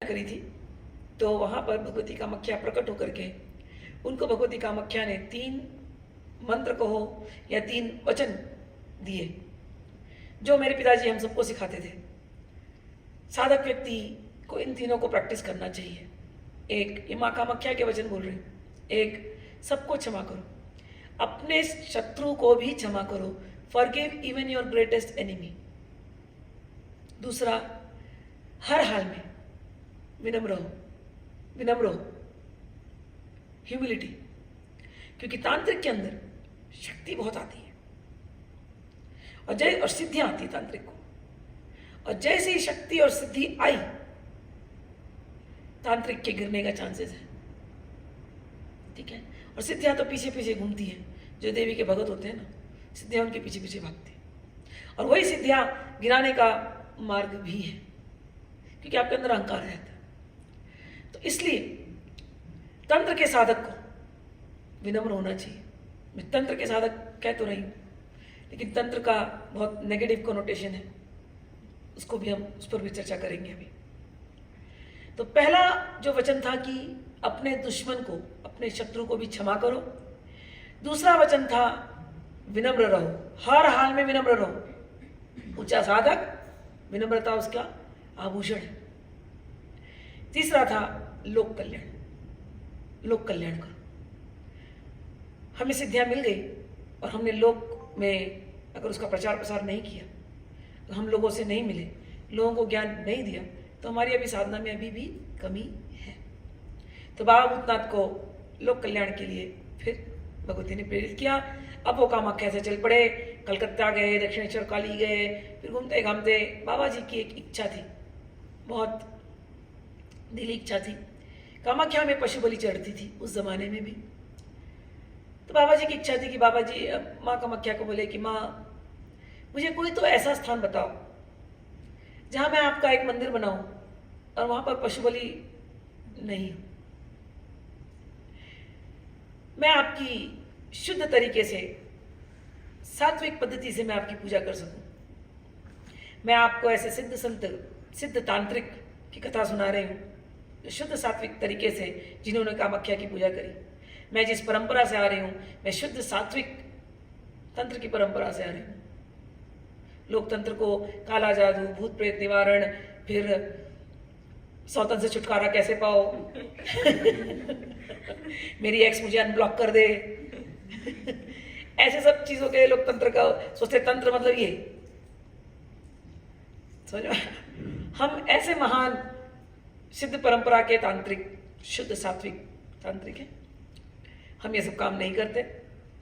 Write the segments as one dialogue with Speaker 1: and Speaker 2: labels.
Speaker 1: करी थी, तो वहाँ पर भगवती कामाख्या प्रकट होकर के उनको भगवती कामाख्या ने 3 मंत्र कहो या 3 वचन दिए, जो मेरे पिताजी हम सबको सिखाते थे। साधक व्यक्ति को इन तीनों को प्रैक्टिस करना चाहिए। एक, ये माँ कामाख्या के वचन बोल रहे हैं। एक, सबको क्षमा करो, अपने शत्रु को भी क्षमा करो, forgive even your greatest enemy. दूसरा, हर हाल में विनम्र हो, ह्यूमिलिटी, क्योंकि तांत्रिक के अंदर शक्ति बहुत आती है और सिद्धियां आती है तांत्रिक को, और जैसे ही शक्ति और सिद्धि आई, तांत्रिक के गिरने का चांसेस है। ठीक है, और सिद्धियां तो पीछे पीछे घूमती हैं, जो देवी के भगत होते हैं ना, सिद्धियां उनके पीछे पीछे भागती हैं, और वही सिद्धियां गिराने का मार्ग भी है, क्योंकि आपके अंदर अहंकार रहता है। तो इसलिए तंत्र के साधक को विनम्र होना चाहिए। मैं तंत्र के साधक कह तो रही हूँ, लेकिन तंत्र का बहुत नेगेटिव कोनोटेशन है, उसको भी हम उस पर भी चर्चा करेंगे अभी। तो पहला जो वचन था कि अपने दुश्मन को, अपने शत्रु को भी क्षमा करो। दूसरा वचन था विनम्र रहो, हर हाल में विनम्र रहो। ऊंचा साधक, विनम्रता उसका आभूषण है। तीसरा था लोक कल्याण करो। हमें सिद्धियां मिल गई और हमने लोक में अगर उसका प्रचार प्रसार नहीं किया, तो हम लोगों से नहीं मिले, लोगों को ज्ञान नहीं दिया, तो हमारी अभी साधना में अभी भी कमी है। तो बाबा भूतनाथ को लोक कल्याण के लिए फिर भगवती ने प्रेरित किया। अब वो कामाख्या से चल पड़े, कलकत्ता गए, दक्षिणेश्वर काली गए, फिर घूमते घामते बाबा जी की एक इच्छा थी, बहुत दिली इच्छा थी। कामाख्या में पशु बलि चढ़ती थी उस जमाने में भी। तो बाबा जी की इच्छा थी कि बाबा जी माँ कामाख्या को बोले कि माँ, मुझे कोई तो ऐसा स्थान बताओ जहाँ मैं आपका एक मंदिर बनाऊं और वहाँ पर पशु बलि नहीं हो। मैं आपकी शुद्ध तरीके से, सात्विक पद्धति से मैं आपकी पूजा कर सकूं। मैं आपको ऐसे सिद्ध संत, सिद्ध तांत्रिक की कथा सुना रही हूँ, जो शुद्ध सात्विक तरीके से जिन्होंने कामाख्या की पूजा करी। मैं जिस परंपरा से आ रही हूँ, मैं शुद्ध सात्विक तंत्र की परंपरा से आ रही हूँ। लोकतंत्र को काला जादू, भूत प्रेत निवारण, फिर सौतन से छुटकारा कैसे पाओ मेरी एक्स मुझे अनब्लॉक कर दे ऐसे सब चीजों के लोकतंत्र का सोचते। तंत्र मतलब ये, समझो, हम ऐसे महान सिद्ध परंपरा के तांत्रिक, शुद्ध सात्विक तांत्रिक हैं, हम ये सब काम नहीं करते।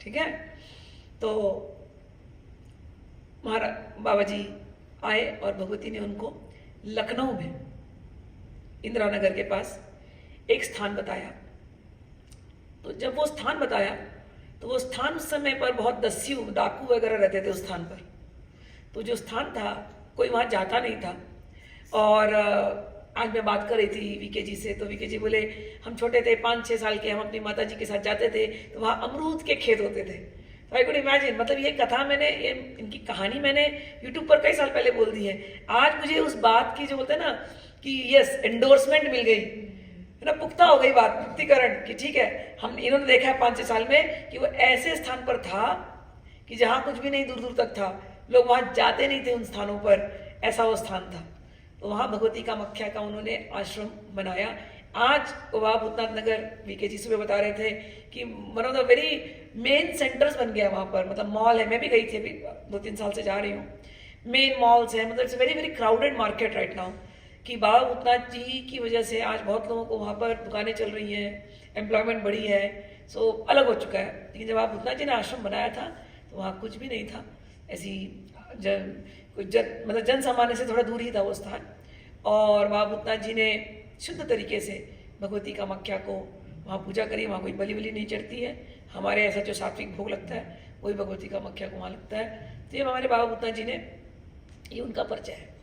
Speaker 1: ठीक है, तो महाराज बाबा जी आए और भगवती ने उनको लखनऊ में इंदिरा नगर के पास एक स्थान बताया। तो जब वो स्थान बताया, तो वो स्थान उस समय पर बहुत दस्यु, डाकू वगैरह रहते थे उस स्थान पर। तो जो स्थान था, कोई वहाँ जाता नहीं था। और आज मैं बात कर रही थी वीके जी से, तो वीके जी बोले हम छोटे थे, 5-6 साल के, हम अपनी माता जी के साथ जाते थे, तो वहाँ अमरूद के खेत होते थे। तो आई कुड इमेजिन, मतलब ये कथा मैंने, ये इनकी कहानी मैंने यूट्यूब पर कई साल पहले बोल दी है। आज मुझे उस बात की, जो बोलते हैं ना कि यस, एंडोर्समेंट मिल गई है ना, पुख्ता हो गई बात, पुख्तीकरण, कि ठीक है, हम इन्होंने देखा है 5-6 साल में कि वो ऐसे स्थान पर था कि जहाँ कुछ भी नहीं, दूर दूर तक था, लोग वहाँ जाते नहीं थे उन स्थानों पर, ऐसा वो स्थान था। तो वहाँ भगवती कामाख्या का उन्होंने आश्रम बनाया। आज वहाँ भूतनाथ नगर, वीके जी सुबह बता रहे थे कि one of the very main centres बन गया वहाँ पर। मतलब मॉल है, मैं भी गई थी, अभी 2-3 साल से जा रही हूँ। मेन मॉल्स है, मतलब it's very very crowded market right now, कि बाबा भूतनाथ जी की वजह से आज बहुत लोगों को वहाँ पर दुकानें चल रही हैं, एम्प्लॉयमेंट बढ़ी है, सो अलग हो चुका है। लेकिन जब बाबा भूतनाथ जी ने आश्रम बनाया था, तो वहाँ कुछ भी नहीं था, ऐसी मतलब जन सामान्य से थोड़ा दूर ही था वो स्थान। और बाबा भूतनाथ जी ने शुद्ध तरीके से भगवती कामाख्या को वहाँ पूजा करी। वहाँ कोई बलि बलि नहीं चढ़ती है, हमारे ऐसा जो सात्विक भोग लगता है वही भगवती कामाख्या को वहाँ लगता है। तो ये हमारे बाबा भूतनाथ जी ने, ये उनका परिचय है।